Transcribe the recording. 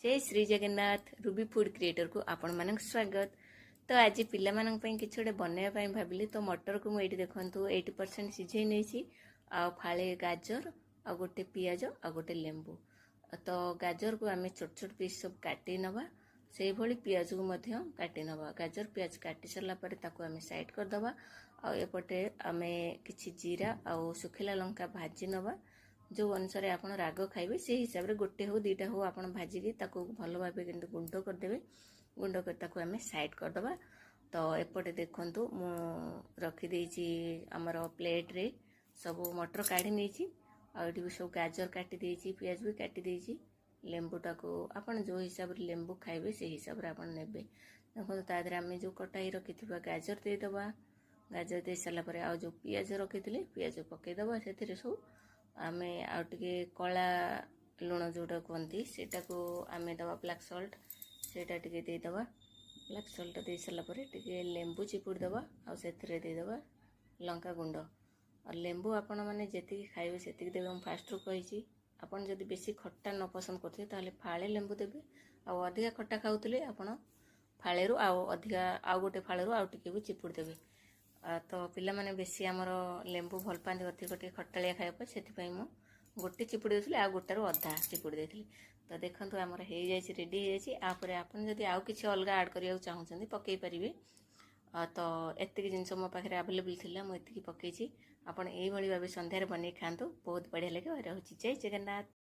जय Shri Jagannath Ruby food creator को आपण मानक स्वागत। तो आज पिला मानक पई किछ गोटे बनैया भाविली। तो मटर को मुझे देखु 80% सिझे नहीं आ फाळे गाजर आ गोटे पियाज आ गोटे लेंबू। तो गाजर को आम छोट छोट पीस सब काटी नवा से भली पियाज को मध्य काटी नवा। गाजर पियाज काटी सरला परे ताको आम साइड कर दवा। आ एपटे आम किछि जीरा आ सुखिला लंका भाजी नवा। जो अनुसार आप राग खाइबे से हिसाब से गोटे हो दीटा हो आप भाजिकी भल भाव गुंड करदे। गुंड कर आम साइड करदे। तो एपटे देखु मु रखीदे आमर प्लेट रे सब मटर काढ़ी नहीं आठ भी सब गाजर काटी देछि पियाज भी काटी देछि। लेंबूटा को आपन जो हिसाब रे लेंबू खाइबे से हिसाब रे आपन नेबे। देखो तादर आम जो कटाई रखिथिबा गाजर दे दबा। गाजर दे साला परे आ जो पियाज रखिथिले पियाज पके दबा। सेथिरे सब आमे आउटे कला लुण जोटा कहती सेटा को आमे दवा ब्लैक सॉल्ट सेटा टिके दे दवा। ब्लैक सॉल्ट दे सारा पर टिके लेंबू चिपुड़ दवा आउ सेथिरे दे दवा लंका गुंड। और लेंबू आपण माने जेतिकी खाइबे सेतिकी देबे। हम फास्ट रू कहिछि आपण जदि बेसी खट्टा न पसंद करथे ताले फाळे लेंबू देबे। आउ अधिका खट्टा खाउतले आपण फाळे रू आउ अधिका आउ गोटे फाळे रू आउ टिके भी चिपुड़ देबे। तो पिला माने बेसी आमर लेंबू भल पाते अधिक टे खटालिया खाइबा से मु गोटे चिपुड़ी देती आ गोटार अधा चिपुड़ी देती। तो देखो आमर हो जाए रेडी होपर आपन जदि आउ किसी अलग ऐड करने चाहूँ पकई पारे। तो एतिक जिनस मो पाखे आवेलेबल थी मुझे पकई आपड़ यही भाव संध्यार बन खातु बहुत बढ़िया लगे। रहुची जय जगन्नाथ।